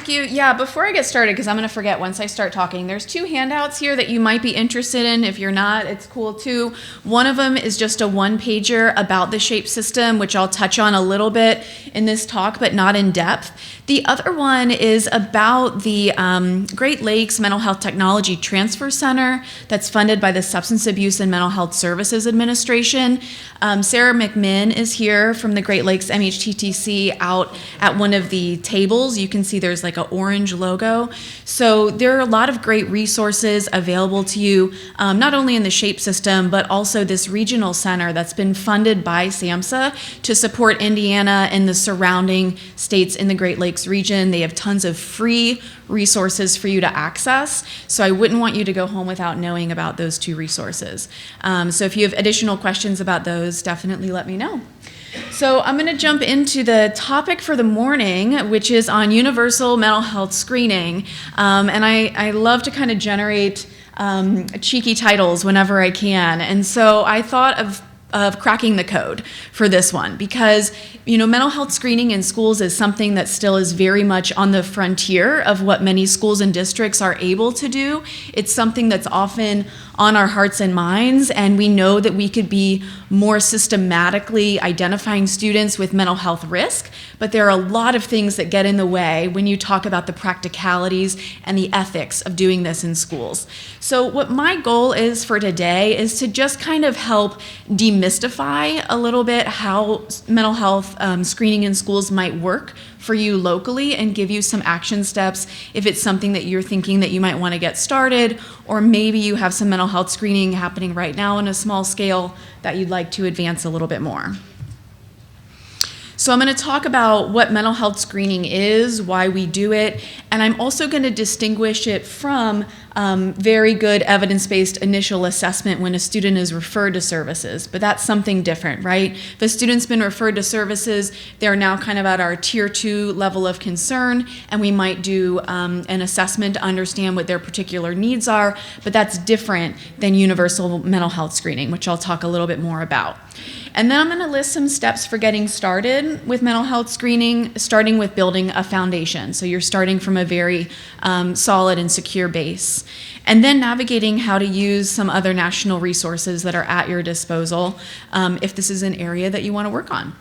Thank you. Yeah, before I get started, because I'm going to forget once I start talking, there's 2 handouts here that you might be interested in. If you're not, it's cool too. One of them is just a 1-pager about the SHAPE system, which I'll touch on a little bit in this talk, but not in depth. The other one is about the Great Lakes Mental Health Technology Transfer Center that's funded by the Substance Abuse and Mental Health Services Administration. Sarah McMinn is here from the Great Lakes MHTTC out at one of the tables. You can see there's like an orange logo. So there are a lot of great resources available to you, not only in the SHAPE system, but also this regional center that's been funded by SAMHSA to support Indiana and the surrounding states in the Great Lakes region. They have tons of free resources for you to access. So I wouldn't want you to go home without knowing about those 2 resources. So if you have additional questions about those, definitely let me know. So I'm going to jump into the topic for the morning, which is on universal mental health screening. And I love to kind of generate cheeky titles whenever I can. And so I thought of cracking the code for this one because, mental health screening in schools is something that still is very much on the frontier of what many schools and districts are able to do. It's something that's often on our hearts and minds, and we know that we could be more systematically identifying students with mental health risk, but there are a lot of things that get in the way when you talk about the practicalities and the ethics of doing this in schools. So what my goal is for today is to just kind of help demystify a little bit how mental health screening in schools might work for you locally and give you some action steps if it's something that you're thinking that you might want to get started, or maybe you have some mental health screening happening right now on a small scale that you'd like to advance a little bit more. So I'm going to talk about what mental health screening is, why we do it, and I'm also going to distinguish it from very good evidence-based initial assessment when a student is referred to services, but that's something different, right? If a student's been referred to services, they're now kind of at our tier 2 level of concern, and we might do an assessment to understand what their particular needs are, but that's different than universal mental health screening, which I'll talk a little bit more about. And then I'm going to list some steps for getting started with mental health screening, starting with building a foundation. So you're starting from a very solid and secure base. And then navigating how to use some other national resources that are at your disposal if this is an area that you want to work on.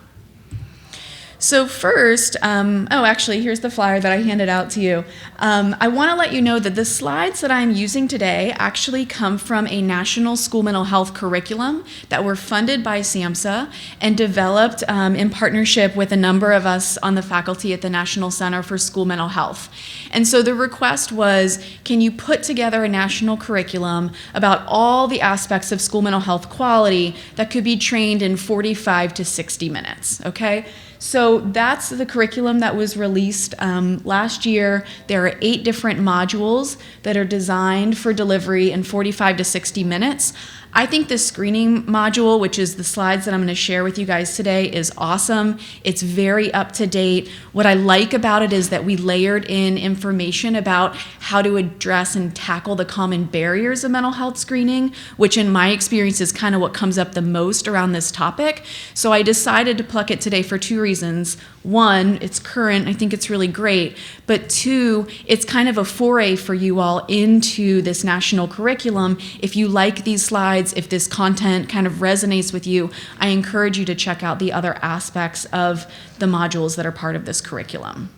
So first, actually, here's the flyer that I handed out to you. I want to let you know that the slides that I'm using today actually come from a national school mental health curriculum that were funded by SAMHSA and developed in partnership with a number of us on the faculty at the National Center for School Mental Health. And so the request was, can you put together a national curriculum about all the aspects of school mental health quality that could be trained in 45 to 60 minutes, okay? So that's the curriculum that was released last year. There are 8 different modules that are designed for delivery in 45 to 60 minutes. I think the screening module, which is the slides that I'm going to share with you guys today, is awesome. It's very up to date. What I like about it is that we layered in information about how to address and tackle the common barriers of mental health screening, which in my experience is kind of what comes up the most around this topic. So I decided to pluck it today for 2 reasons. 1, it's current, I think it's really great, but 2, it's kind of a foray for you all into this national curriculum. If you like these slides, if this content kind of resonates with you, I encourage you to check out the other aspects of the modules that are part of this curriculum.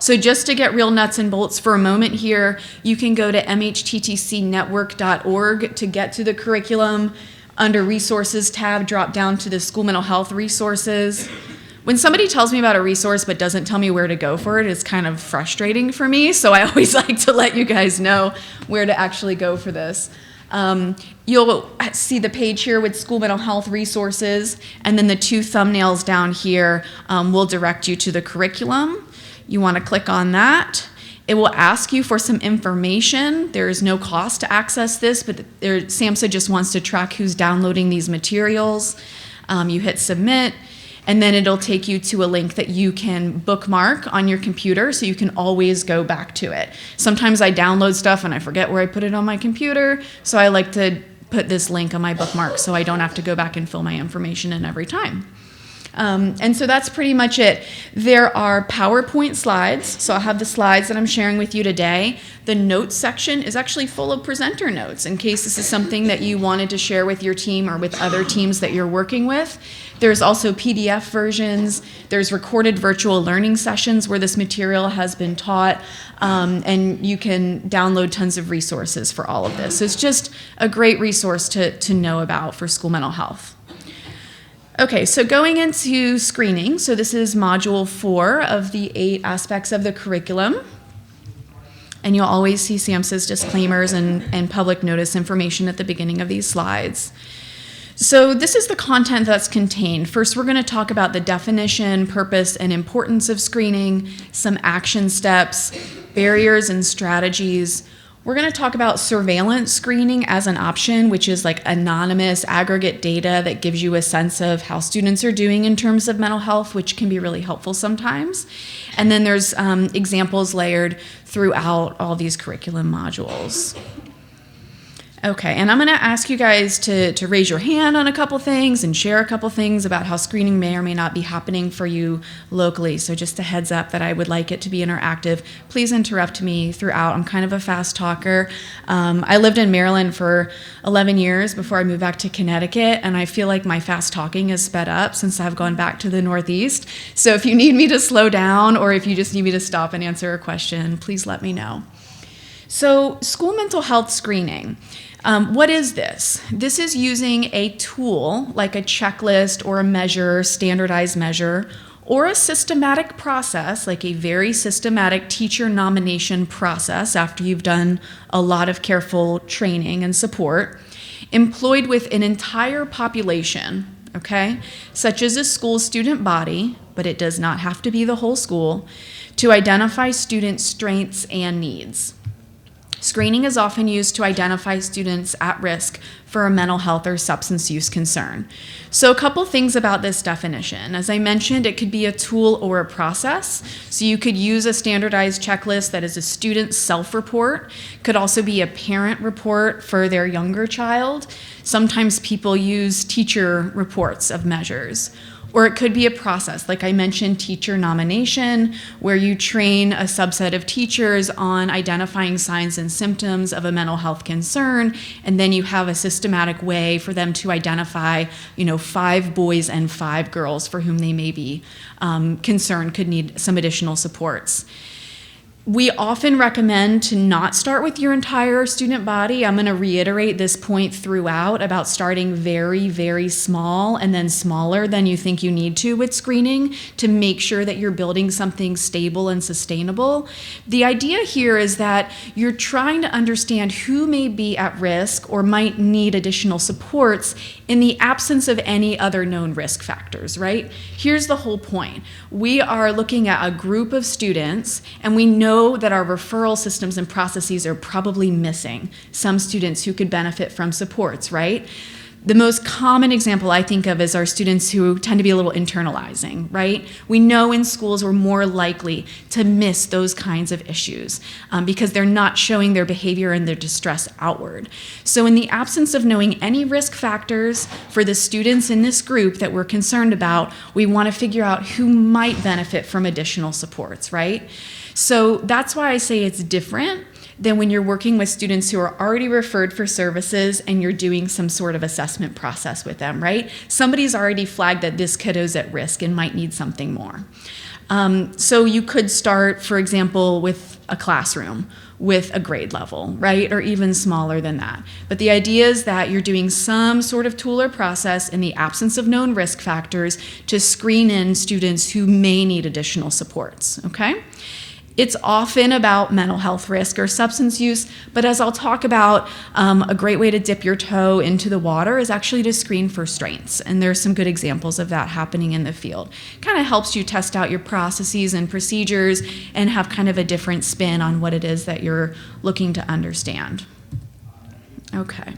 So just to get real nuts and bolts for a moment here, you can go to mhttcnetwork.org to get to the curriculum. Under Resources tab, drop down to the School Mental Health Resources. When somebody tells me about a resource but doesn't tell me where to go for it, it's kind of frustrating for me, so I always like to let you guys know where to actually go for this. You'll see the page here with school mental health resources, and then the 2 thumbnails down here will direct you to the curriculum. You want to click on that. It will ask you for some information. There is no cost to access this, but SAMHSA just wants to track who's downloading these materials. You hit submit, and then it'll take you to a link that you can bookmark on your computer so you can always go back to it. Sometimes I download stuff and I forget where I put it on my computer, so I like to put this link on my bookmark so I don't have to go back and fill my information in every time. And so that's pretty much it. There are PowerPoint slides. So I'll have the slides that I'm sharing with you today. The notes section is actually full of presenter notes in case this is something that you wanted to share with your team or with other teams that you're working with. There's also PDF versions. There's recorded virtual learning sessions where this material has been taught, and you can download tons of resources for all of this. So it's just a great resource to know about for school mental health. Okay, so going into screening, so this is module 4 of the 8 aspects of the curriculum. And you'll always see SAMHSA's disclaimers and public notice information at the beginning of these slides. So this is the content that's contained. First, we're going to talk about the definition, purpose, and importance of screening, some action steps, barriers and strategies. We're going to talk about surveillance screening as an option, which is like anonymous aggregate data that gives you a sense of how students are doing in terms of mental health, which can be really helpful sometimes. And then there's examples layered throughout all these curriculum modules. Okay, and I'm going to ask you guys to raise your hand on a couple things and share a couple things about how screening may or may not be happening for you locally. So just a heads up that I would like it to be interactive. Please interrupt me throughout. I'm kind of a fast talker. I lived in Maryland for 11 years before I moved back to Connecticut, and I feel like my fast talking is sped up since I've gone back to the Northeast. So if you need me to slow down or if you just need me to stop and answer a question, please let me know. So school mental health screening. What is this? This is using a tool like a checklist or a measure, standardized measure, or a systematic process like a very systematic teacher nomination process after you've done a lot of careful training and support, employed with an entire population, okay, such as a school student body, but it does not have to be the whole school, to identify student strengths and needs. Screening is often used to identify students at risk for a mental health or substance use concern. So a couple things about this definition. As I mentioned, it could be a tool or a process. So you could use a standardized checklist that is a student self-report. Could also be a parent report for their younger child. Sometimes people use teacher reports of measures. Or it could be a process, like I mentioned, teacher nomination, where you train a subset of teachers on identifying signs and symptoms of a mental health concern, and then you have a systematic way for them to identify, 5 boys and 5 girls for whom they may be concerned could need some additional supports. We often recommend to not start with your entire student body. I'm going to reiterate this point throughout about starting very, very small and then smaller than you think you need to with screening to make sure that you're building something stable and sustainable. The idea here is that you're trying to understand who may be at risk or might need additional supports in the absence of any other known risk factors, right? Here's the whole point. We are looking at a group of students, and we know that our referral systems and processes are probably missing some students who could benefit from supports, right? The most common example I think of is our students who tend to be a little internalizing, right? We know in schools we're more likely to miss those kinds of issues because they're not showing their behavior and their distress outward. So in the absence of knowing any risk factors for the students in this group that we're concerned about, we want to figure out who might benefit from additional supports, right? So that's why I say it's different than when you're working with students who are already referred for services and you're doing some sort of assessment process with them, right? Somebody's already flagged that this kiddo's at risk and might need something more. So you could start, for example, with a classroom with a grade level, right? Or even smaller than that. But the idea is that you're doing some sort of tool or process in the absence of known risk factors to screen in students who may need additional supports, okay? It's often about mental health risk or substance use, but as I'll talk about, a great way to dip your toe into the water is actually to screen for strengths, and there's some good examples of that happening in the field. Kind of helps you test out your processes and procedures and have kind of a different spin on what it is that you're looking to understand. Okay.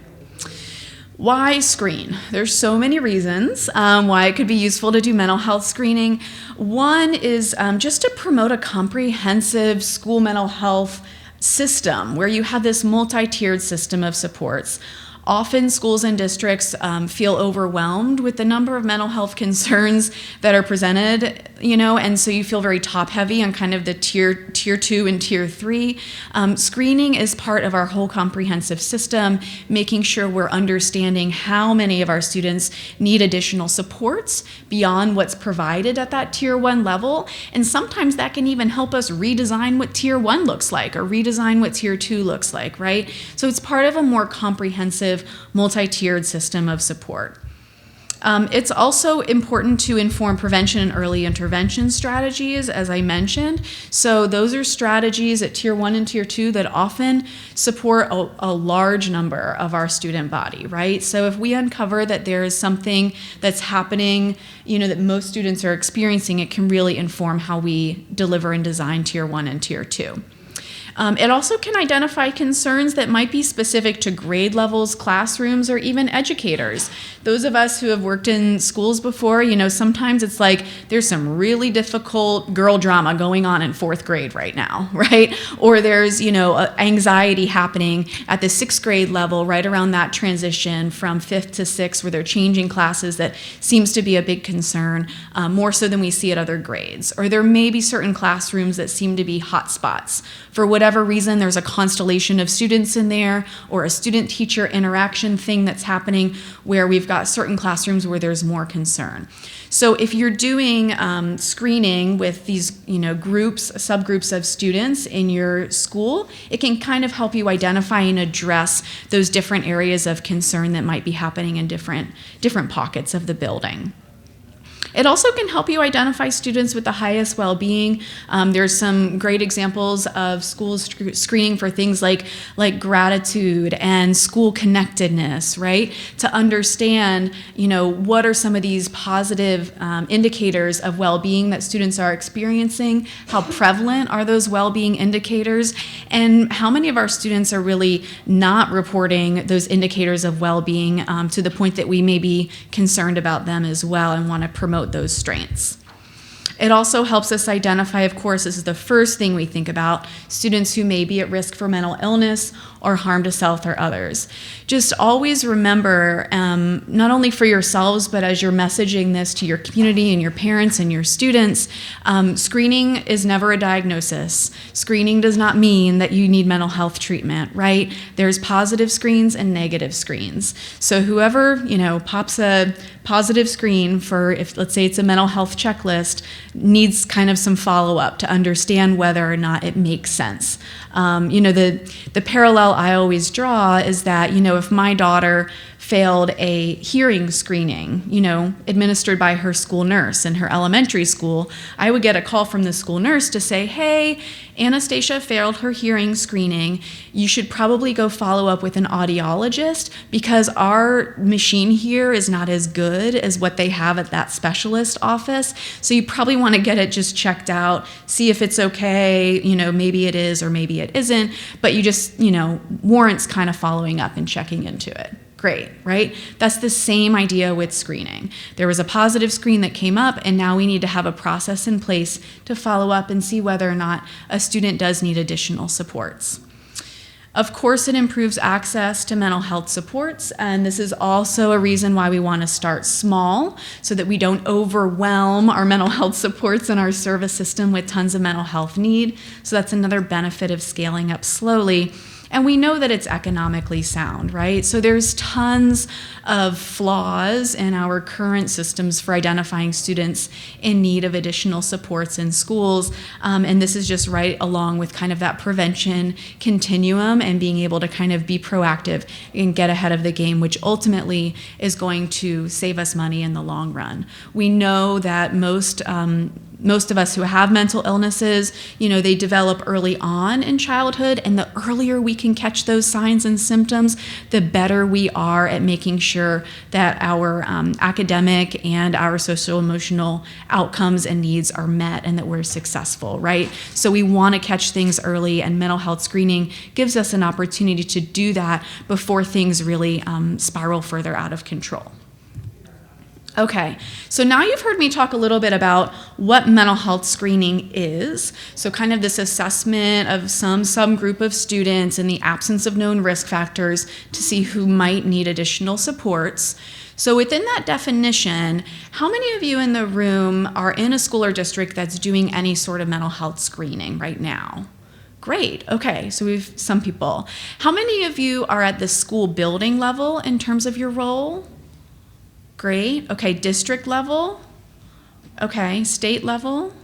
Why screen? There's so many reasons why it could be useful to do mental health screening. One is just to promote a comprehensive school mental health system where you have this multi-tiered system of supports. Often schools and districts feel overwhelmed with the number of mental health concerns that are presented, and so you feel very top heavy on kind of the tier 2 and tier 3. Screening is part of our whole comprehensive system, making sure we're understanding how many of our students need additional supports beyond what's provided at that tier 1 level. And sometimes that can even help us redesign what tier 1 looks like or redesign what tier 2 looks like, right? So it's part of a more comprehensive, multi-tiered system of support. It's also important to inform prevention and early intervention strategies, as I mentioned. So those are strategies at tier 1 and tier 2 that often support a large number of our student body, right? So if we uncover that there is something that's happening, that most students are experiencing, it can really inform how we deliver and design tier 1 and tier 2. It also can identify concerns that might be specific to grade levels, classrooms, or even educators. Those of us who have worked in schools before, sometimes it's like there's some really difficult girl drama going on in 4th grade right now, right? Or there's, anxiety happening at the 6th grade level right around that transition from 5th to 6th where they're changing classes that seems to be a big concern, more so than we see at other grades. Or there may be certain classrooms that seem to be hot spots. For whatever reason, there's a constellation of students in there or a student-teacher interaction thing that's happening where we've got certain classrooms where there's more concern. So if you're doing screening with these subgroups of students in your school, it can kind of help you identify and address those different areas of concern that might be happening in different pockets of the building. It also can help you identify students with the highest well-being. There's some great examples of schools screening for things like gratitude and school connectedness, right? To understand, what are some of these positive indicators of well-being that students are experiencing? How prevalent are those well-being indicators? And how many of our students are really not reporting those indicators of well-being to the point that we may be concerned about them as well and want to promote those strengths. It also helps us identify, of course, this is the first thing we think about, students who may be at risk for mental illness or harm to self or others. Just always remember, not only for yourselves, but as you're messaging this to your community and your parents and your students, screening is never a diagnosis. Screening does not mean that you need mental health treatment, right? There's positive screens and negative screens. So whoever, pops a positive screen for, if let's say it's a mental health checklist, needs kind of some follow-up to understand whether or not it makes sense. The parallel I always draw is that, if my daughter failed a hearing screening, administered by her school nurse in her elementary school, I would get a call from the school nurse to say, hey, Anastasia failed her hearing screening. You should probably go follow up with an audiologist because our machine here is not as good as what they have at that specialist office. So you probably want to get it just checked out, see if it's okay, maybe it is or maybe it isn't, but you just, warrants kind of following up and checking into it. Great, right? That's the same idea with screening. There was a positive screen that came up, and now we need to have a process in place to follow up and see whether or not a student does need additional supports. Of course, it improves access to mental health supports, and this is also a reason why we want to start small so that we don't overwhelm our mental health supports in our service system with tons of mental health need. So that's another benefit of scaling up slowly. And we know that it's economically sound, right? So there's tons of flaws in our current systems for identifying students in need of additional supports in schools. And this is just right along with kind of that prevention continuum and being able to kind of be proactive and get ahead of the game, which ultimately is going to save us money in the long run. We know that most of us who have mental illnesses, they develop early on in childhood, and the earlier we can catch those signs and symptoms, the better we are at making sure that our academic and our social-emotional outcomes and needs are met and that we're successful, right? So we want to catch things early, and mental health screening gives us an opportunity to do that before things really spiral further out of control. Okay, so now you've heard me talk a little bit about what mental health screening is. So kind of this assessment of some subgroup of students in the absence of known risk factors to see who might need additional supports. So within that definition, how many of you in the room are in a school or district that's doing any sort of mental health screening right now? Great, okay, so we've some people. How many of you are at the school building level in terms of your role? Great. Okay, district level. Okay, state level.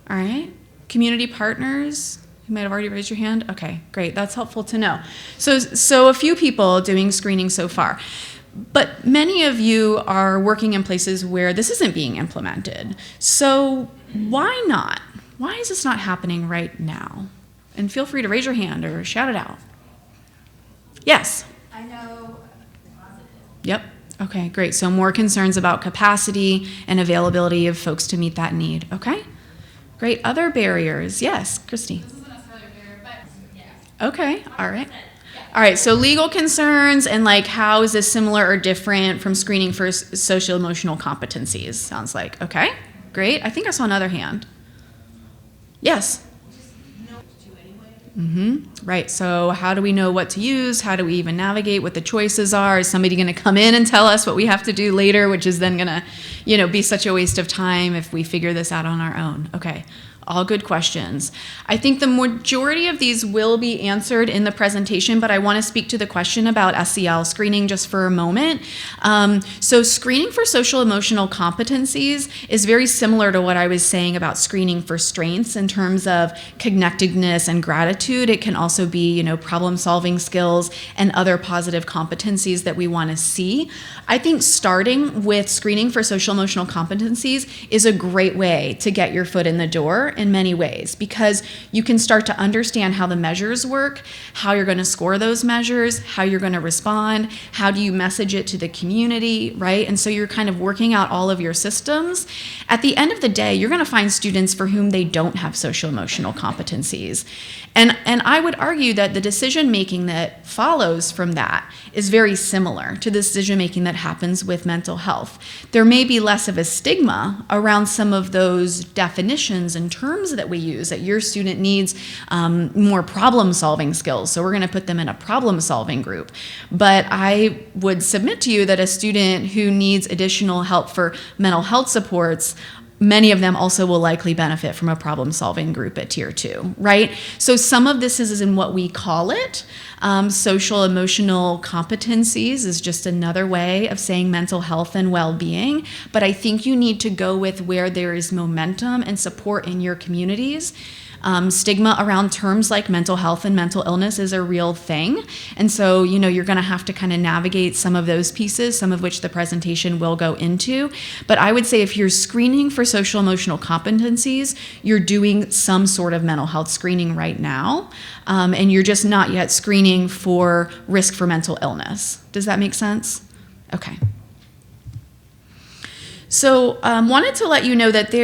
All right. Community partners. You might have already raised your hand. Okay, great. That's helpful to know. So a few people doing screening so far. But many of you are working in places where this isn't being implemented. So why not? Why is this not happening right now? And feel free to raise your hand or shout it out. Yes? I know positive. Yep. Okay, great. So more concerns about capacity and availability of folks to meet that need. Okay, great. Other barriers? Yes, Christy. This isn't necessarily a barrier, but yeah. Okay, all right. Yeah. All right, so legal concerns and like how is this similar or different from screening for social emotional competencies? Sounds like. Okay, great. I think I saw another hand. Yes. Right, so how do we know what to use? How do we even navigate what the choices are? Is somebody going to come in and tell us what we have to do later, which is then going to, be such a waste of time if we figure this out on our own? Okay, all good questions. I think the majority of these will be answered in the presentation, but I want to speak to the question about SEL screening just for a moment. So screening for social emotional competencies is very similar to what I was saying about screening for strengths in terms of connectedness and gratitude. It can also be, problem solving skills and other positive competencies that we want to see. I think starting with screening for social emotional competencies is a great way to get your foot in the door in many ways, because you can start to understand how the measures work, how you're going to score those measures, how you're going to respond, how do you message it to the community, right? And so you're kind of working out all of your systems. At the end of the day, you're going to find students for whom they don't have social emotional competencies. And I would argue that the decision making that follows from that is very similar to the decision making that happens with mental health. There may be less of a stigma around some of those definitions and terms that we use, that your student needs more problem solving skills, so we're going to put them in a problem solving group. But I would submit to you that a student who needs additional help for mental health supports, many of them also will likely benefit from a problem-solving group at Tier 2, right? So some of this is in what we call it. Social emotional competencies is just another way of saying mental health and well-being. But I think you need to go with where there is momentum and support in your communities. Stigma around terms like mental health and mental illness is a real thing. And so, you're going to have to kind of navigate some of those pieces, some of which the presentation will go into. But I would say if you're screening for social emotional competencies, you're doing some sort of mental health screening right now. And you're just not yet screening for risk for mental illness. Does that make sense? Okay. So wanted to let you know that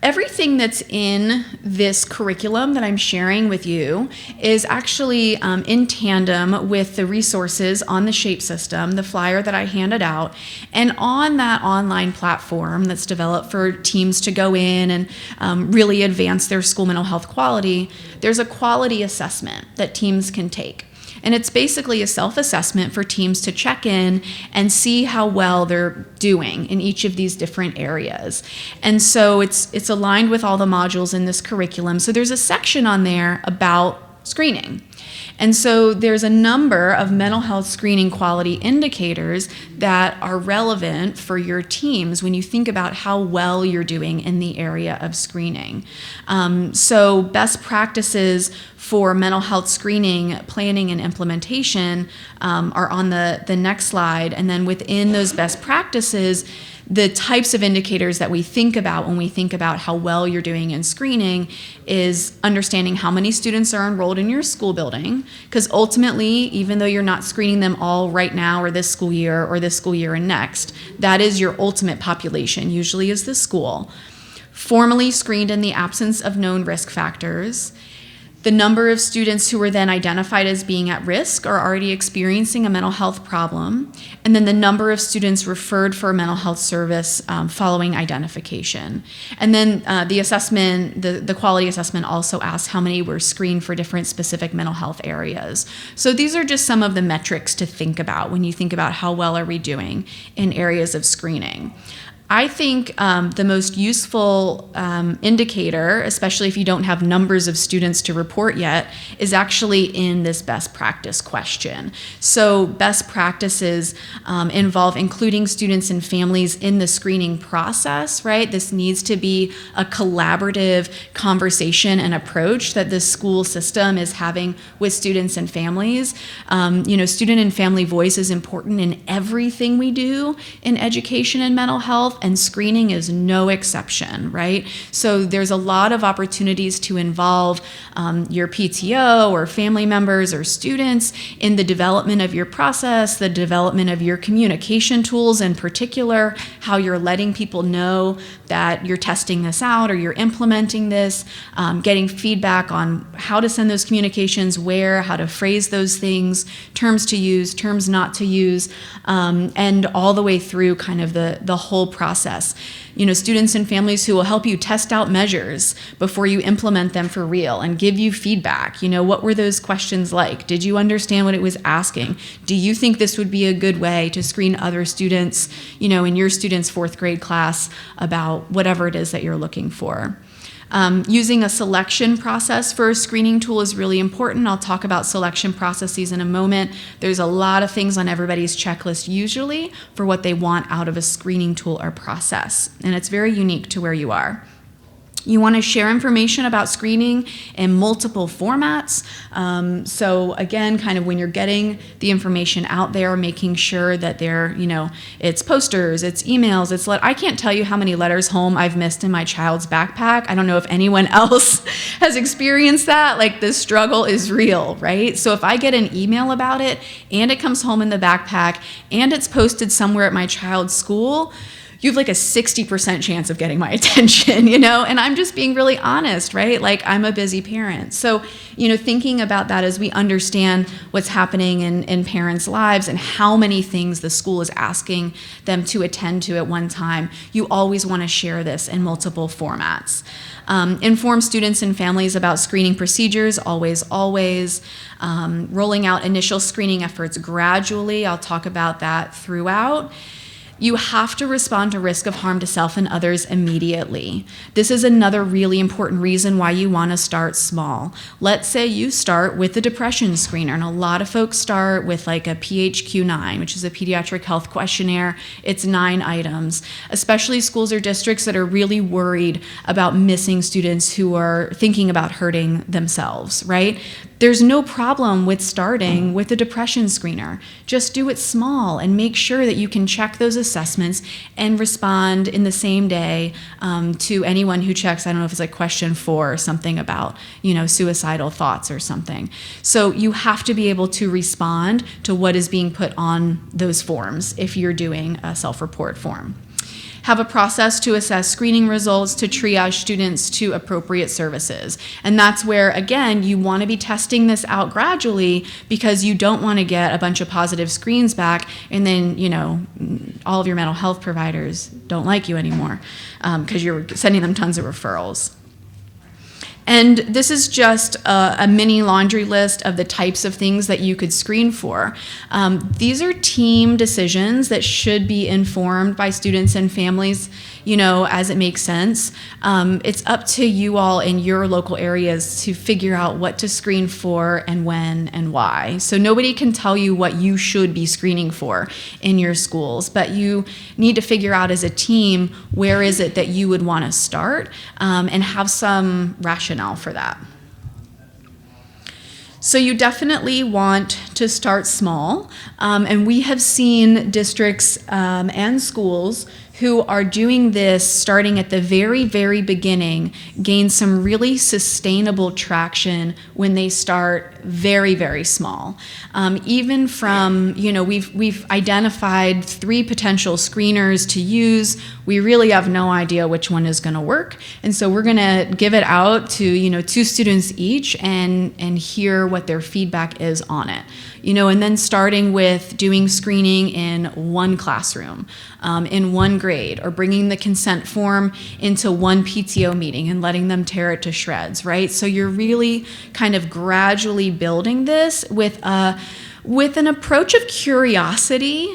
everything that's in this curriculum that I'm sharing with you is actually in tandem with the resources on the SHAPE system, the flyer that I handed out, and on that online platform that's developed for teams to go in and really advance their school mental health quality. There's a quality assessment that teams can take. And it's basically a self-assessment for teams to check in and see how well they're doing in each of these different areas. And so it's aligned with all the modules in this curriculum. So there's a section on there about screening. And so there's a number of mental health screening quality indicators that are relevant for your teams when you think about how well you're doing in the area of screening. So best practices for mental health screening, planning, and implementation are on the next slide. And then within those best practices, the types of indicators that we think about when we think about how well you're doing in screening is understanding how many students are enrolled in your school building, because ultimately, even though you're not screening them all right now or this school year and next, that is your ultimate population, usually is the school. Formally screened in the absence of known risk factors. The number of students who were then identified as being at risk or already experiencing a mental health problem, and then the number of students referred for a mental health service following identification. And then the assessment, the quality assessment also asked how many were screened for different specific mental health areas. So these are just some of the metrics to think about when you think about how well are we doing in areas of screening. I think the most useful indicator, especially if you don't have numbers of students to report yet, is actually in this best practice question. So best practices involve including students and families in the screening process, right? This needs to be a collaborative conversation and approach that the school system is having with students and families. Student and family voice is important in everything we do in education and mental health, and screening is no exception, right? So there's a lot of opportunities to involve your PTO or family members or students in the development of your process, the development of your communication tools in particular, how you're letting people know that you're testing this out or you're implementing this, getting feedback on how to send those communications, where, how to phrase those things, terms to use, terms not to use, and all the way through kind of the whole process. Students and families who will help you test out measures before you implement them for real and give you feedback. What were those questions like? Did you understand what it was asking? Do you think this would be a good way to screen other students, in your student's 4th grade class about whatever it is that you're looking for? Using a selection process for a screening tool is really important. I'll talk about selection processes in a moment. There's a lot of things on everybody's checklist usually for what they want out of a screening tool or process, and it's very unique to where you are. You want to share information about screening in multiple formats. So again, kind of when you're getting the information out there, making sure that it's posters, it's emails, I can't tell you how many letters home I've missed in my child's backpack. I don't know if anyone else has experienced that. Like, the struggle is real, right? So if I get an email about it and it comes home in the backpack and it's posted somewhere at my child's school, you have like a 60% chance of getting my attention, and I'm just being really honest, right? Like, I'm a busy parent. So, thinking about that as we understand what's happening in parents' lives and how many things the school is asking them to attend to at one time, you always want to share this in multiple formats. Inform students and families about screening procedures, always. Rolling out initial screening efforts gradually. I'll talk about that throughout. You have to respond to risk of harm to self and others immediately. This is another really important reason why you want to start small. Let's say you start with the depression screener, and a lot of folks start with like a PHQ-9, which is a pediatric health questionnaire. It's 9 items, especially schools or districts that are really worried about missing students who are thinking about hurting themselves, right? There's no problem with starting with the depression screener. Just do it small and make sure that you can check those assessments and respond in the same day to anyone who checks. I don't know if it's like question 4 or something about, suicidal thoughts or something. So you have to be able to respond to what is being put on those forms if you're doing a self-report form. Have a process to assess screening results, to triage students to appropriate services. And that's where, again, you want to be testing this out gradually, because you don't want to get a bunch of positive screens back and then, all of your mental health providers don't like you anymore because you're sending them tons of referrals. And this is just a mini laundry list of the types of things that you could screen for. These are team decisions that should be informed by students and families, as it makes sense. It's up to you all in your local areas to figure out what to screen for and when and why. So nobody can tell you what you should be screening for in your schools, but you need to figure out as a team, where is it that you would want to start, and have some rationale for that. So you definitely want to start small, and we have seen districts and schools who are doing this starting at the very, very beginning gain some really sustainable traction when they start very, very small. Even from, we've identified 3 potential screeners to use. we really have no idea which one is going to work. And so we're going to give it out to, 2 students each and hear what their feedback is on it. And then starting with doing screening in one classroom, in one grade, or bringing the consent form into one PTO meeting and letting them tear it to shreds, right? So you're really kind of gradually building this with an approach of curiosity,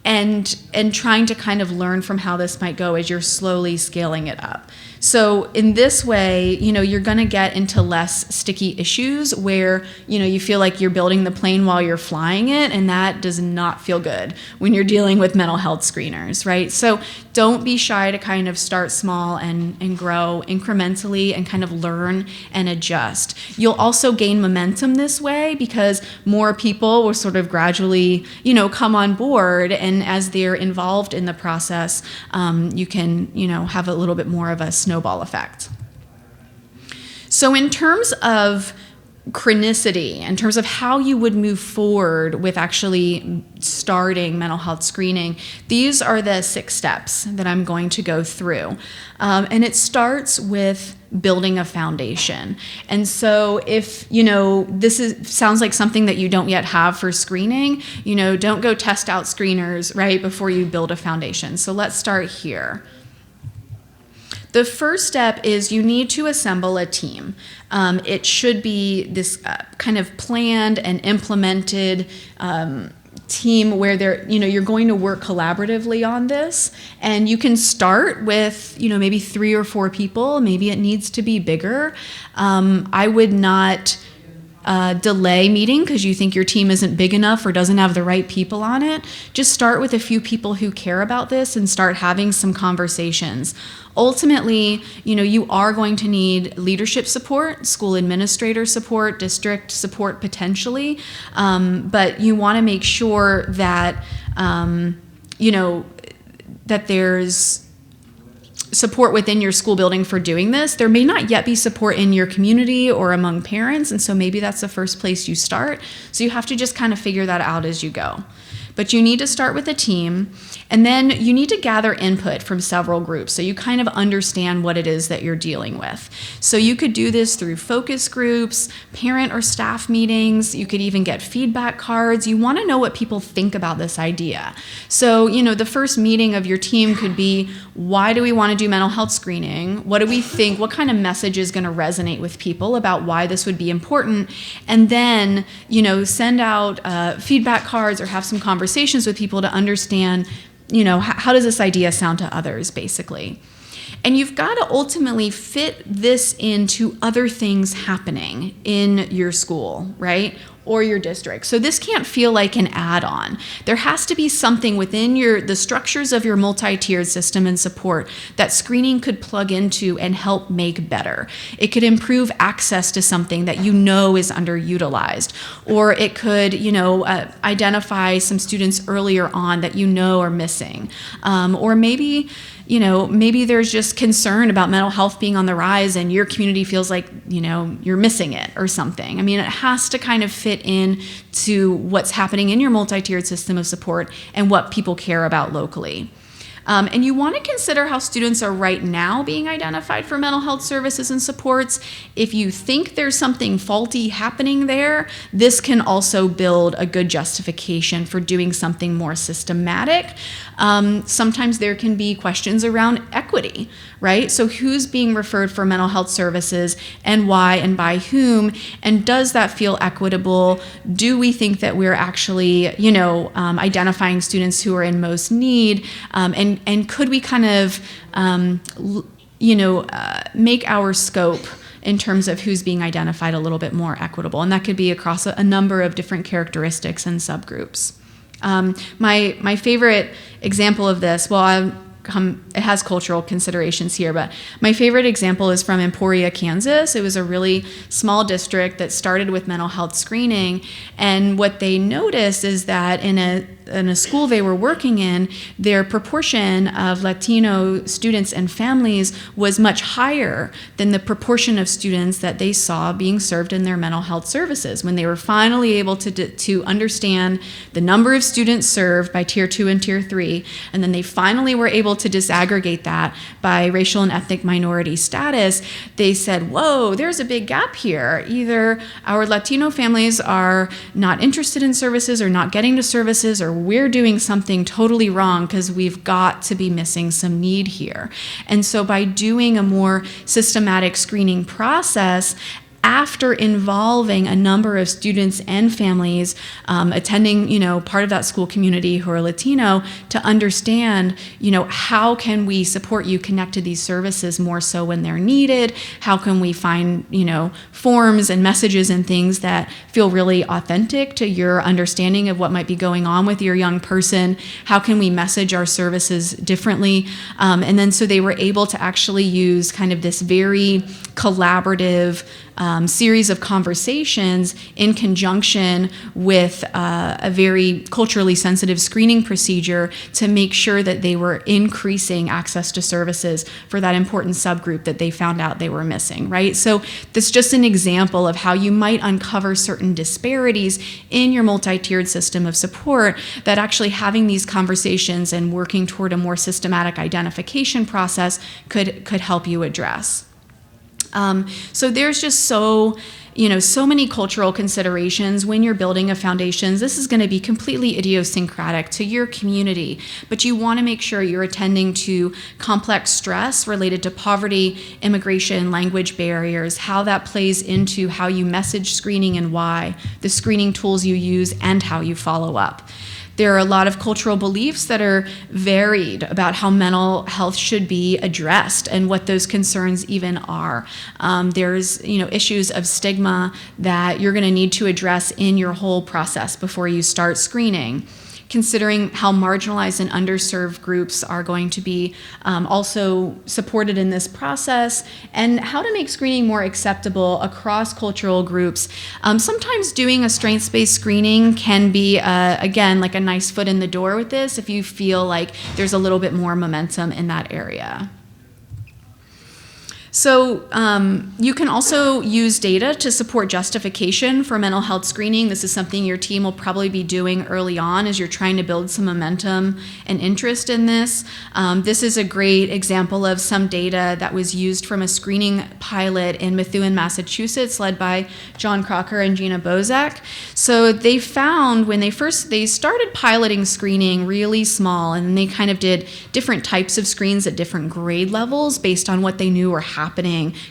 and trying to kind of learn from how this might go as you're slowly scaling it up. So in this way, you're going to get into less sticky issues where, you feel like you're building the plane while you're flying it, and that does not feel good when you're dealing with mental health screeners, right? So don't be shy to kind of start small and grow incrementally and kind of learn and adjust. You'll also gain momentum this way because more people will sort of gradually, come on board, and as they're involved in the process, you can, have a little bit more of a snowball effect. So in terms of chronicity, in terms of how you would move forward with actually starting mental health screening, these are the 6 steps that I'm going to go through. And it starts with building a foundation. And so if, sounds like something that you don't yet have for screening, don't go test out screeners right before you build a foundation. So let's start here. The first step is you need to assemble a team. It should be this kind of planned and implemented team where you're going to work collaboratively on this. And you can start with, maybe 3 or 4 people. Maybe it needs to be bigger. I would not delay meeting because you think your team isn't big enough or doesn't have the right people on it. Just start with a few people who care about this and start having some conversations. Ultimately, you are going to need leadership support, school administrator support, district support potentially, but you want to make sure that, that there's support within your school building for doing this. There may not yet be support in your community or among parents, and so maybe that's the first place you start. So you have to just kind of figure that out as you go. But you need to start with a team, and then you need to gather input from several groups so you kind of understand what it is that you're dealing with. So you could do this through focus groups, parent or staff meetings. You could even get feedback cards. You want to know what people think about this idea. So, the first meeting of your team could be, why do we want to do mental health screening? What do we think? What kind of message is going to resonate with people about why this would be important? And then, send out feedback cards or have some conversations with people to understand, how does this idea sound to others, basically. And you've got to ultimately fit this into other things happening in your school, right? Or your district. So this can't feel like an add-on. There has to be something within the structures of your multi-tiered system and support that screening could plug into and help make better. It could improve access to something that is underutilized, or it could, identify some students earlier on that are missing, or maybe there's just concern about mental health being on the rise and your community feels like, you're missing it or something. I mean, it has to kind of fit in to what's happening in your multi-tiered system of support and what people care about locally. And you want to consider how students are right now being identified for mental health services and supports. If you think there's something faulty happening there, this can also build a good justification for doing something more systematic. Sometimes there can be questions around equity, right? So who's being referred for mental health services and why and by whom? And does that feel equitable? Do we think that we're actually, identifying students who are in most need? And could we kind of, make our scope in terms of who's being identified a little bit more equitable? And that could be across a number of different characteristics and subgroups. My favorite example of this, it has cultural considerations here, but my favorite example is from Emporia, Kansas. It was a really small district that started with mental health screening, and what they noticed is that in a school they were working in, their proportion of Latino students and families was much higher than the proportion of students that they saw being served in their mental health services. When they were finally able to understand the number of students served by Tier 2 and Tier 3, and then they finally were able able to disaggregate that by racial and ethnic minority status, they said, whoa, there's a big gap here. Either our Latino families are not interested in services or not getting to services, or we're doing something totally wrong because we've got to be missing some need here. And so by doing a more systematic screening process, after involving a number of students and families attending, part of that school community who are Latino, to understand, how can we support you connect to these services more so when they're needed? How can we find, forms and messages and things that feel really authentic to your understanding of what might be going on with your young person? How can we message our services differently? And then so they were able to actually use kind of this very collaborative series of conversations in conjunction with a very culturally sensitive screening procedure to make sure that they were increasing access to services for that important subgroup that they found out they were missing, right? So this is just an example of how you might uncover certain disparities in your multi-tiered system of support that actually having these conversations and working toward a more systematic identification process could help you address. So there's just so many cultural considerations when you're building a foundation. This is going to be completely idiosyncratic to your community, but you want to make sure you're attending to complex stress related to poverty, immigration, language barriers, how that plays into how you message screening and why, the screening tools you use, and how you follow up. There are a lot of cultural beliefs that are varied about how mental health should be addressed and what those concerns even are. There's issues of stigma that you're going to need to address in your whole process before you start screening. Considering how marginalized and underserved groups are going to be also supported in this process, and how to make screening more acceptable across cultural groups. Sometimes doing a strengths-based screening can be, again, like a nice foot in the door with this if you feel like there's a little bit more momentum in that area. So you can also use data to support justification for mental health screening. This is something your team will probably be doing early on as you're trying to build some momentum and interest in this. This is a great example of some data that was used from a screening pilot in Methuen, Massachusetts, led by John Crocker and Gina Bozak. So they found when they started piloting screening really small, and they kind of did different types of screens at different grade levels based on what they knew were happening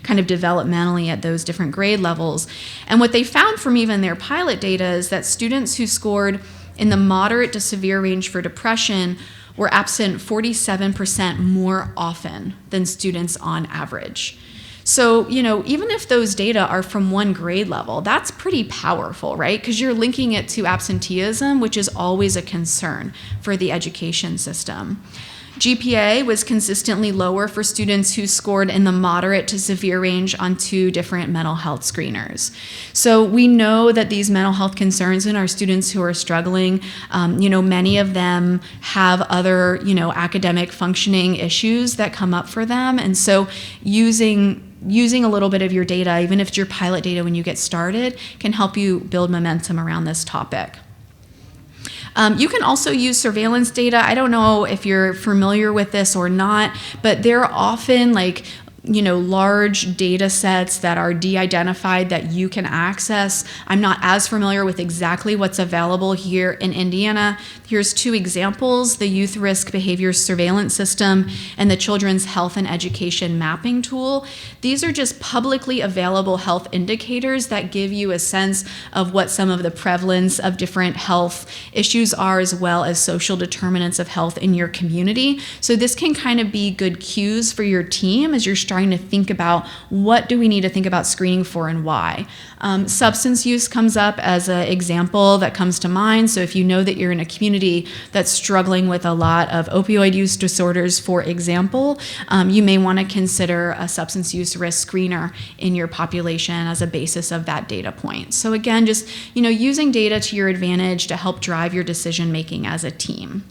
kind of developmentally at those different grade levels. And what they found from even their pilot data is that students who scored in the moderate to severe range for depression were absent 47% more often than students on average. So, even if those data are from one grade level, that's pretty powerful, right? Because you're linking it to absenteeism, which is always a concern for the education system. GPA was consistently lower for students who scored in the moderate to severe range on 2 different mental health screeners. So we know that these mental health concerns in our students who are struggling, many of them have other, academic functioning issues that come up for them. And so using a little bit of your data, even if it's your pilot data when you get started, can help you build momentum around this topic. You can also use surveillance data. I don't know if you're familiar with this or not, but they're often large data sets that are de-identified that you can access. I'm not as familiar with exactly what's available here in Indiana. Here's 2 examples: the Youth Risk Behavior Surveillance System and the Children's Health and Education Mapping Tool. These are just publicly available health indicators that give you a sense of what some of the prevalence of different health issues are, as well as social determinants of health in your community. So this can kind of be good cues for your team as you're trying to think about what do we need to think about screening for and why. Substance use comes up as an example that comes to mind. So if you know that you're in a community that's struggling with a lot of opioid use disorders, for example, you may want to consider a substance use risk screener in your population as a basis of that data point. So again, just using data to your advantage to help drive your decision making as a team.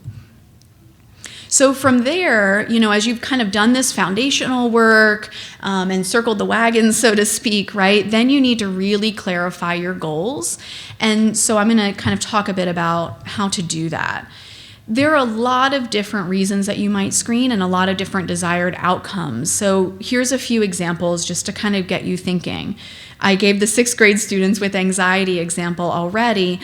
So from there, as you've kind of done this foundational work and circled the wagons, so to speak, right, then you need to really clarify your goals. And so I'm going to kind of talk a bit about how to do that. There are a lot of different reasons that you might screen and a lot of different desired outcomes. So here's a few examples just to kind of get you thinking. I gave the 6th grade students with anxiety example already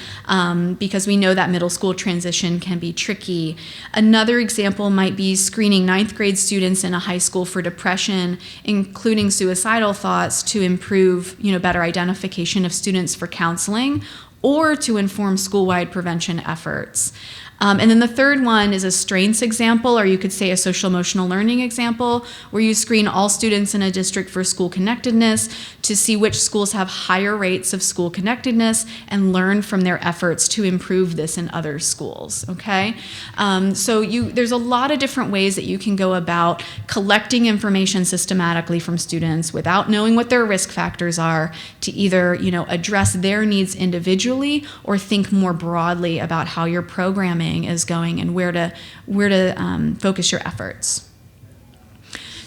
because we know that middle school transition can be tricky. Another example might be screening 9th grade students in a high school for depression, including suicidal thoughts, to improve, better identification of students for counseling or to inform school-wide prevention efforts. And then the third one is a strengths example, or you could say a social emotional learning example, where you screen all students in a district for school connectedness to see which schools have higher rates of school connectedness and learn from their efforts to improve this in other schools, okay? So there's a lot of different ways that you can go about collecting information systematically from students without knowing what their risk factors are to either, address their needs individually or think more broadly about how your programming is going and where to focus your efforts.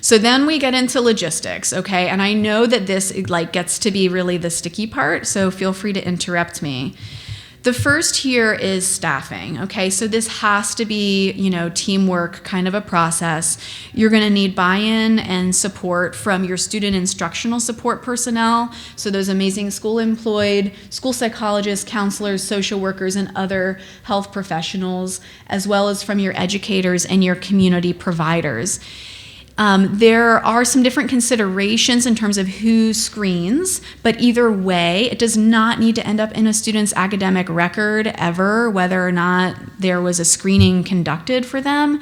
So then we get into logistics, okay? And I know that this gets to be really the sticky part, so feel free to interrupt me. The first here is staffing, okay? So this has to be, teamwork kind of a process. You're gonna need buy-in and support from your student instructional support personnel, so those amazing school-employed, school psychologists, counselors, social workers, and other health professionals, as well as from your educators and your community providers. There are some different considerations in terms of who screens, but either way, it does not need to end up in a student's academic record ever, whether or not there was a screening conducted for them.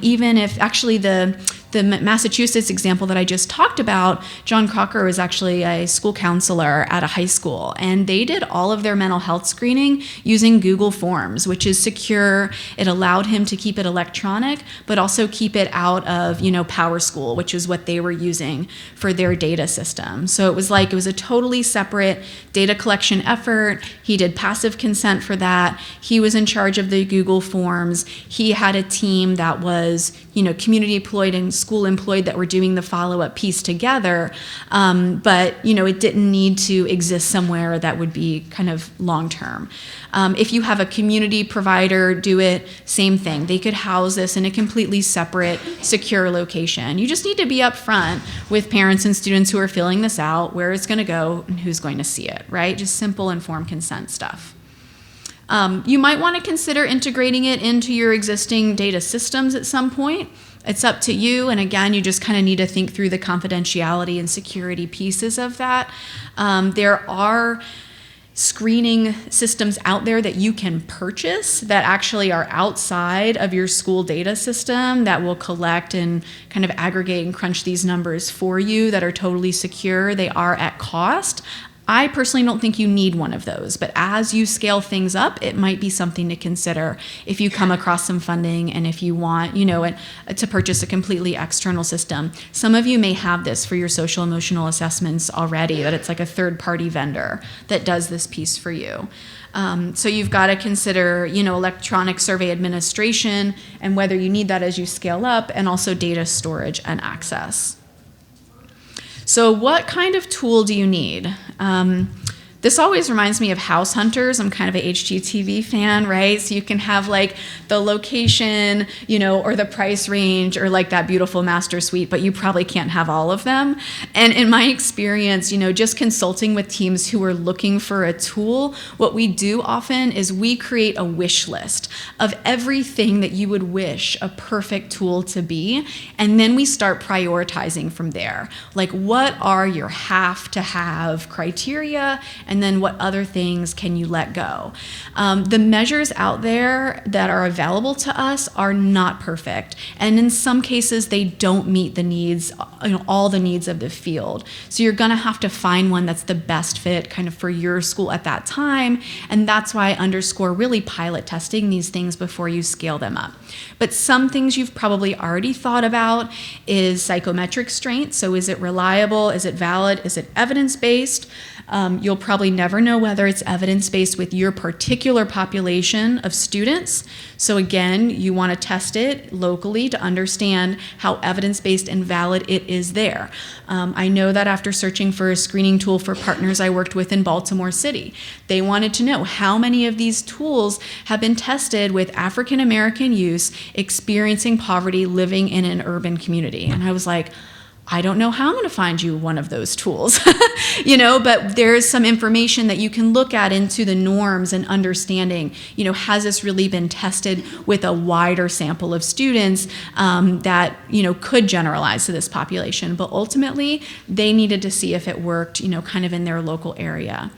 Even if actually the Massachusetts example that I just talked about, John Crocker was actually a school counselor at a high school, and they did all of their mental health screening using Google Forms, which is secure. It allowed him to keep it electronic, but also keep it out of, PowerSchool, which is what they were using for their data system. So it was a totally separate data collection effort. He did passive consent for that. He was in charge of the Google Forms. He had a team that was, community employed and school employed that were doing the follow-up piece together, but it didn't need to exist somewhere that would be kind of long-term. If you have a community provider do it, same thing. They could house this in a completely separate, secure location. You just need to be upfront with parents and students who are filling this out, where it's going to go and who's going to see it, right? Just simple informed consent stuff. You might want to consider integrating it into your existing data systems at some point. It's up to you, and again, you just kind of need to think through the confidentiality and security pieces of that. There are screening systems out there that you can purchase that actually are outside of your school data system that will collect and kind of aggregate and crunch these numbers for you that are totally secure. They are at cost. I personally don't think you need one of those, but as you scale things up, it might be something to consider if you come across some funding and if you want, to purchase a completely external system. Some of you may have this for your social emotional assessments already, that it's like a third-party vendor that does this piece for you. So you've got to consider, electronic survey administration and whether you need that as you scale up, and also data storage and access. So what kind of tool do you need? This always reminds me of House Hunters. I'm kind of a HGTV fan, right? So you can have the location, or the price range, or that beautiful master suite, but you probably can't have all of them. And in my experience, just consulting with teams who are looking for a tool, what we do often is we create a wish list of everything that you would wish a perfect tool to be, and then we start prioritizing from there. What are your have to have criteria, and then what other things can you let go? The measures out there that are available to us are not perfect, and in some cases they don't meet the needs, all the needs of the field. So you're gonna have to find one that's the best fit kind of for your school at that time, and that's why I underscore really pilot testing these things before you scale them up. But some things you've probably already thought about is psychometric strength. So is it reliable? Is it valid? Is it evidence-based? You'll probably never know whether it's evidence-based with your particular population of students. So again, you want to test it locally to understand how evidence-based and valid it is there. I know that after searching for a screening tool for partners I worked with in Baltimore City, they wanted to know how many of these tools have been tested with African American youth experiencing poverty living in an urban community. And I was like, I don't know how I'm going to find you one of those tools, but there's some information that you can look at into the norms and understanding, has this really been tested with a wider sample of students that, could generalize to this population. But ultimately, they needed to see if it worked, kind of in their local area.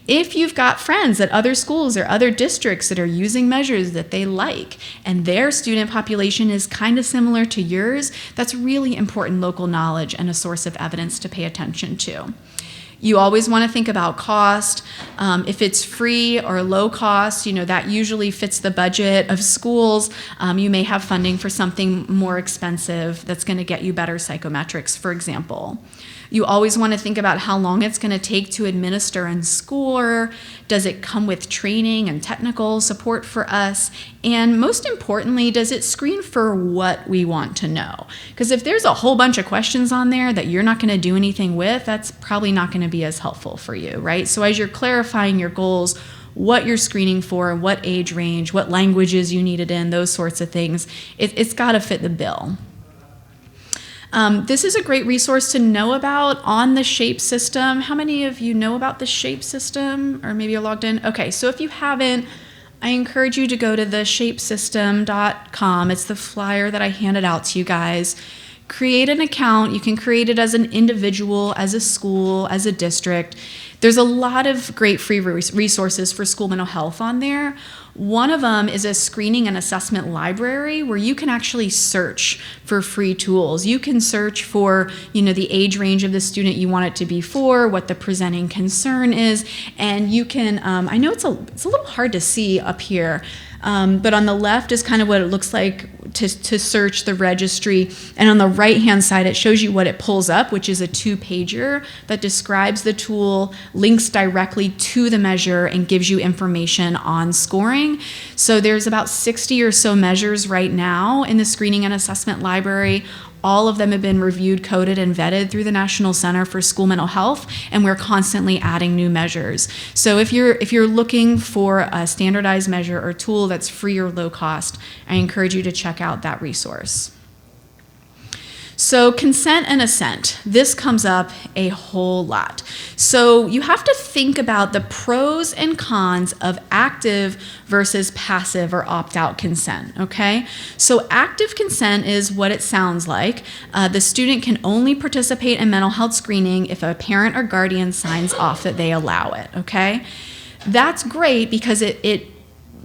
If you've got friends at other schools or other districts that are using measures that they like and their student population is kind of similar to yours, that's really important local knowledge and a source of evidence to pay attention to. You always want to think about cost. If it's free or low cost, that usually fits the budget of schools. You may have funding for something more expensive that's going to get you better psychometrics, for example. You always want to think about how long it's going to take to administer and score. Does it come with training and technical support for us? And most importantly, does it screen for what we want to know? Because if there's a whole bunch of questions on there that you're not going to do anything with, that's probably not going to be as helpful for you, right? So as you're clarifying your goals, what you're screening for, what age range, what languages you need it in, those sorts of things, it's got to fit the bill. This is a great resource to know about on the SHAPE system. How many of you know about the SHAPE system, or maybe you're logged in? Okay, so if you haven't, I encourage you to go to the shapesystem.com. It's the flyer that I handed out to you guys. Create an account. You can create it as an individual, as a school, as a district. There's a lot of great free resources for school mental health on there. One of them is a screening and assessment library where you can actually search for free tools. You can search for, the age range of the student you want it to be for, what the presenting concern is, and you can, I know it's a little hard to see up here, but on the left is kind of what it looks like to search the registry. And on the right-hand side, it shows you what it pulls up, which is a 2-pager that describes the tool, links directly to the measure, and gives you information on scoring. So there's about 60 or so measures right now in the Screening and Assessment Library. All of them have been reviewed, coded, and vetted through the National Center for School Mental Health, and we're constantly adding new measures. So if you're looking for a standardized measure or tool that's free or low cost, I encourage you to check out that resource. So consent and assent, this comes up a whole lot. So you have to think about the pros and cons of active versus passive or opt-out consent, okay? So active consent is what it sounds like. The student can only participate in mental health screening if a parent or guardian signs off that they allow it, okay? That's great because it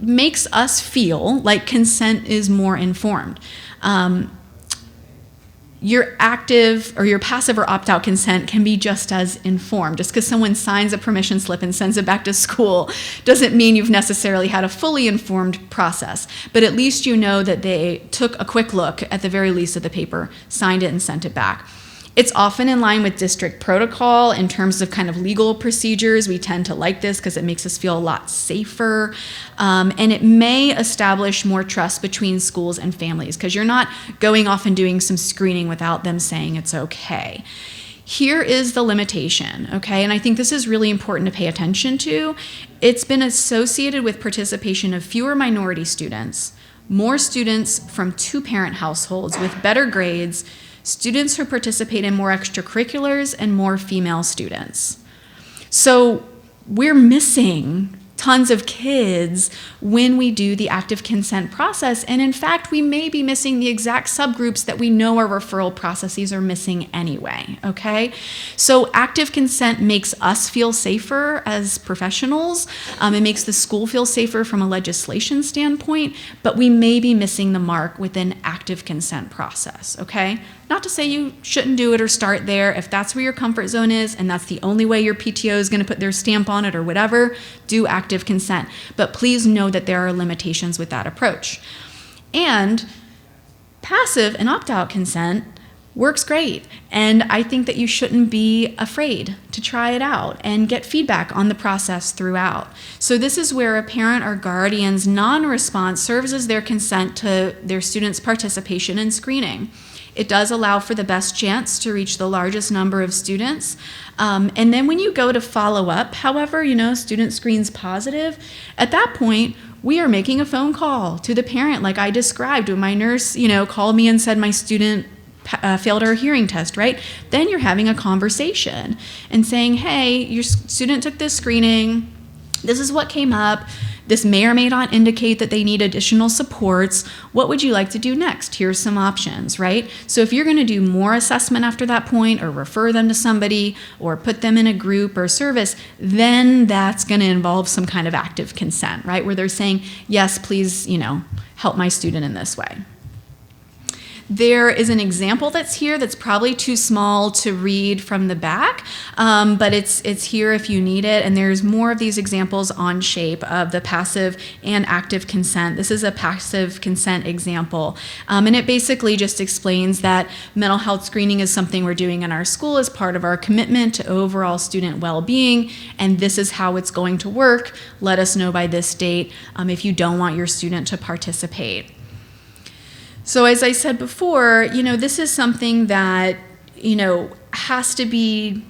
makes us feel like consent is more informed. Your active or your passive or opt-out consent can be just as informed. Just because someone signs a permission slip and sends it back to school doesn't mean you've necessarily had a fully informed process. But at least you know that they took a quick look at the very least of the paper, signed it, and sent it back. It's often in line with district protocol in terms of kind of legal procedures. We tend to like this because it makes us feel a lot safer. And it may establish more trust between schools and families because you're not going off and doing some screening without them saying it's okay. Here is the limitation, okay? And I think this is really important to pay attention to. It's been associated with participation of fewer minority students, more students from two-parent households with better grades, students who participate in more extracurriculars, and more female students. So we're missing tons of kids when we do the active consent process. And in fact, we may be missing the exact subgroups that we know our referral processes are missing anyway, okay? So active consent makes us feel safer as professionals. It makes the school feel safer from a legislation standpoint, but we may be missing the mark with an active consent process, okay? Not to say you shouldn't do it or start there. If that's where your comfort zone is and that's the only way your PTO is going to put their stamp on it or whatever, do active consent. But please know that there are limitations with that approach. And passive and opt-out consent works great. And I think that you shouldn't be afraid to try it out and get feedback on the process throughout. So this is where a parent or guardian's non-response serves as their consent to their student's participation in screening. It does allow for the best chance to reach the largest number of students. And then when you go to follow up, however, student screens positive, at that point, we are making a phone call to the parent like I described when my nurse, called me and said my student failed our hearing test, right? Then you're having a conversation and saying, hey, your student took this screening. This is what came up. This may or may not indicate that they need additional supports. What would you like to do next? Here's some options, right? So if you're going to do more assessment after that point or refer them to somebody or put them in a group or service, then that's going to involve some kind of active consent, right? Where they're saying, yes, please, help my student in this way. There is an example that's here that's probably too small to read from the back, but it's here if you need it. And there's more of these examples on SHAPE of the passive and active consent. This is a passive consent example. And it basically just explains that mental health screening is something we're doing in our school as part of our commitment to overall student well-being. And this is how it's going to work. Let us know by this date if you don't want your student to participate. So as I said before, this is something that, has to be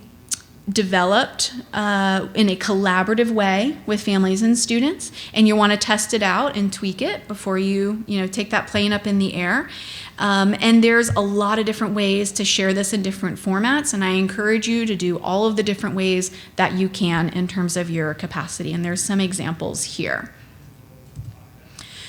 developed in a collaborative way with families and students, and you want to test it out and tweak it before you, take that plane up in the air. And there's a lot of different ways to share this in different formats, and I encourage you to do all of the different ways that you can in terms of your capacity, and there's some examples here.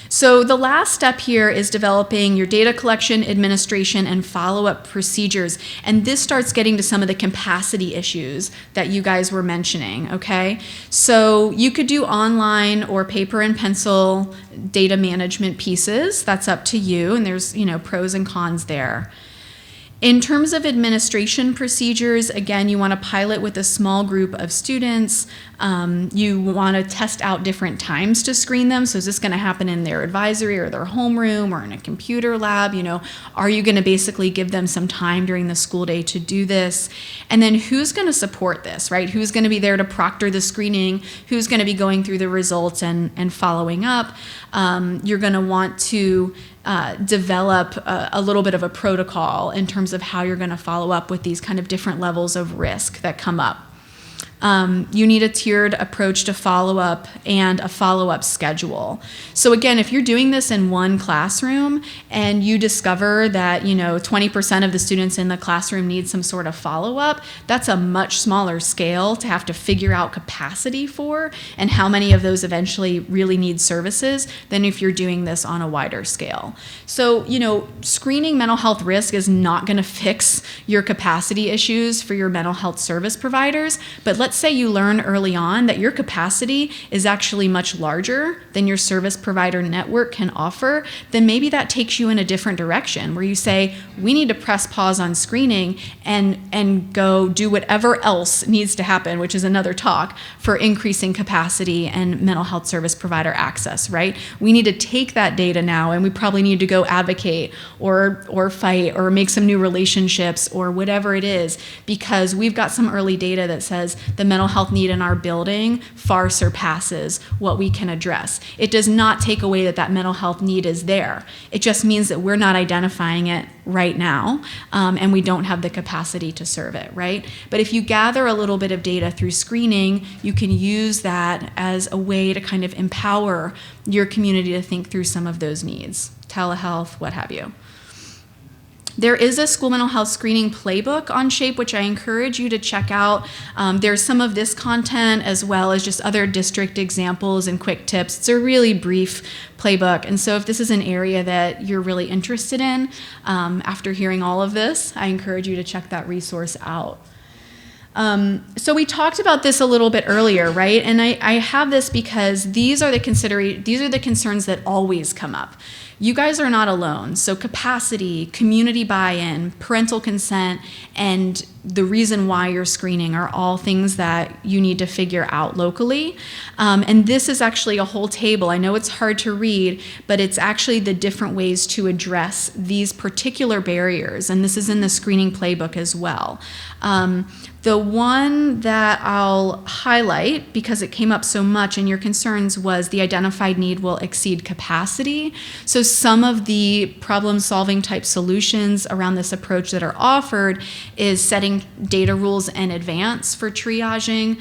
So the last step here is developing your data collection, administration, and follow-up procedures. And this starts getting to some of the capacity issues that you guys were mentioning, okay? So you could do online or paper and pencil data management pieces. That's up to you, and there's, pros and cons there. In terms of administration procedures, again, you want to pilot with a small group of students. You want to test out different times to screen them. So is this going to happen in their advisory or their homeroom or in a computer lab? Are you going to basically give them some time during the school day to do this? And then who's going to support this, right? Who's going to be there to proctor the screening? Who's going to be going through the results and following up? You're going to want to develop a little bit of a protocol in terms of how you're going to follow up with these kind of different levels of risk that come up. You need a tiered approach to follow-up and a follow-up schedule. So again, if you're doing this in one classroom and you discover that 20% of the students in the classroom need some sort of follow-up, that's a much smaller scale to have to figure out capacity for and how many of those eventually really need services than if you're doing this on a wider scale. So, screening mental health risk is not going to fix your capacity issues for your mental health service providers, but let's say you learn early on that your capacity is actually much larger than your service provider network can offer, then maybe that takes you in a different direction where you say, we need to press pause on screening and go do whatever else needs to happen, which is another talk, for increasing capacity and mental health service provider access, right? We need to take that data now and we probably need to go advocate or fight or make some new relationships or whatever it is, because we've got some early data that says the mental health need in our building far surpasses what we can address. It does not take away that mental health need is there. It just means that we're not identifying it right now, and we don't have the capacity to serve it, right? But if you gather a little bit of data through screening, you can use that as a way to kind of empower your community to think through some of those needs, telehealth, what have you. There is a school mental health screening playbook on SHAPE, which I encourage you to check out. There's some of this content as well as just other district examples and quick tips. It's a really brief playbook. And so if this is an area that you're really interested in, after hearing all of this, I encourage you to check that resource out. So we talked about this a little bit earlier, right? And I have this because these are the concerns that always come up. you guys are not alone. So capacity, community buy-in, parental consent, and the reason why you're screening are all things that you need to figure out locally. And this is actually a whole table. I know it's hard to read, but it's actually the different ways to address these particular barriers. And this is in the screening playbook as well. The one that I'll highlight, because it came up so much in your concerns, was the identified need will exceed capacity. So some of the problem-solving type solutions around this approach that are offered is setting data rules in advance for triaging,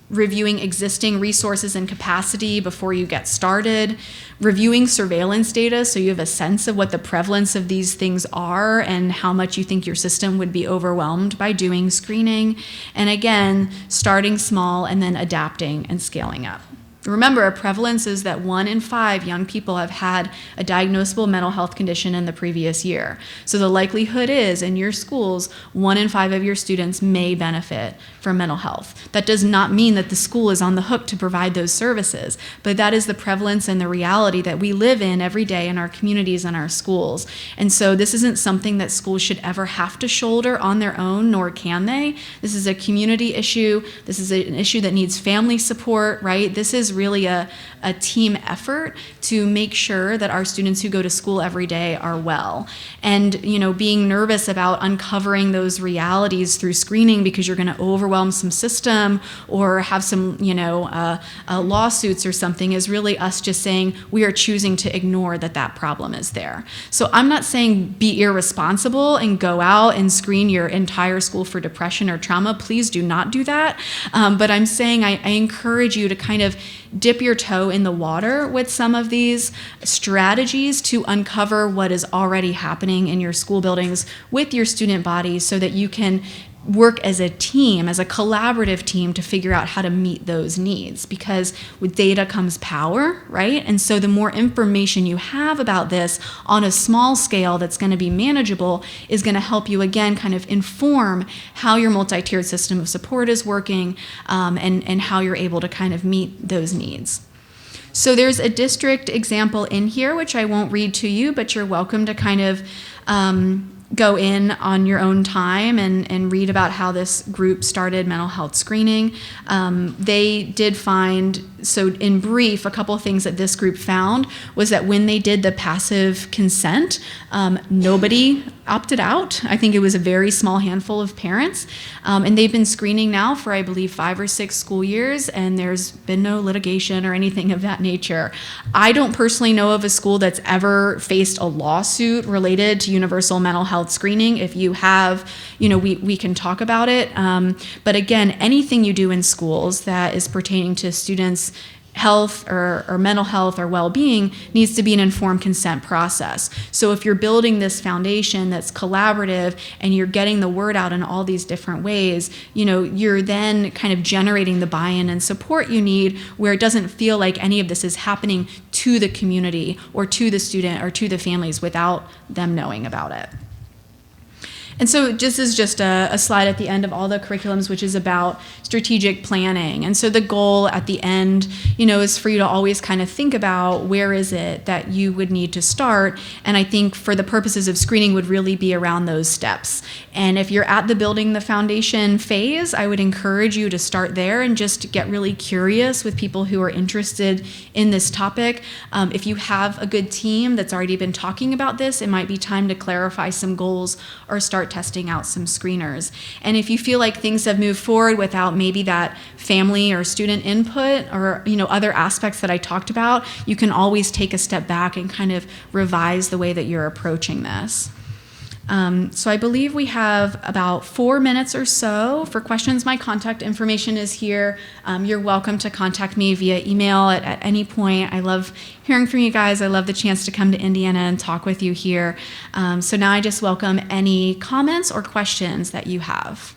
reviewing existing resources and capacity before you get started, reviewing surveillance data so you have a sense of what the prevalence of these things are and how much you think your system would be overwhelmed by doing screening, and again, starting small and then adapting and scaling up. Remember, a prevalence is that 1 in 5 young people have had a diagnosable mental health condition in the previous year. So the likelihood is in your schools, 1 in 5 of your students may benefit from mental health. That does not mean that the school is on the hook to provide those services, but that is the prevalence and the reality that we live in every day in our communities and our schools. And so this isn't something that schools should ever have to shoulder on their own, nor can they. This is a community issue. This is an issue that needs family support, right? This is really a team effort to make sure that our students who go to school every day are well. And, being nervous about uncovering those realities through screening because you're going to overwhelm some system or have some, lawsuits or something is really us just saying we are choosing to ignore that problem is there. So I'm not saying be irresponsible and go out and screen your entire school for depression or trauma. Please do not do that. But I'm saying I encourage you to kind of dip your toe in the water with some of these strategies to uncover what is already happening in your school buildings with your student body so that you can work as a team, as a collaborative team to figure out how to meet those needs, because with data comes power, right? And so the more information you have about this on a small scale that's going to be manageable is going to help you, again, kind of inform how your multi-tiered system of support is working and how you're able to kind of meet those needs. So there's a district example in here, which I won't read to you, but you're welcome to kind of go in on your own time and read about how this group started mental health screening. They did find, so in brief, a couple of things that this group found was that when they did the passive consent, nobody opted out. I think it was a very small handful of parents. And they've been screening now for, I believe, 5 or 6 school years, and there's been no litigation or anything of that nature. I don't personally know of a school that's ever faced a lawsuit related to universal mental health screening. If you have, we can talk about it. But again, anything you do in schools that is pertaining to students' health or mental health or well-being needs to be an informed consent process. So if you're building this foundation that's collaborative and you're getting the word out in all these different ways, you're then kind of generating the buy-in and support you need where it doesn't feel like any of this is happening to the community or to the student or to the families without them knowing about it. And so this is just a slide at the end of all the curriculums, which is about strategic planning. And so the goal at the end, is for you to always kind of think about where is it that you would need to start. And I think for the purposes of screening would really be around those steps. And if you're at the building the foundation phase, I would encourage you to start there and just get really curious with people who are interested in this topic. If you have a good team that's already been talking about this, it might be time to clarify some goals or start testing out some screeners. And if you feel like things have moved forward without maybe that family or student input or other aspects that I talked about, you can always take a step back and kind of revise the way that you're approaching this. So I believe we have about 4 minutes or so for questions. My contact information is here. You're welcome to contact me via email at any point. I love hearing from you guys. I love the chance to come to Indiana and talk with you here. So now I just welcome any comments or questions that you have.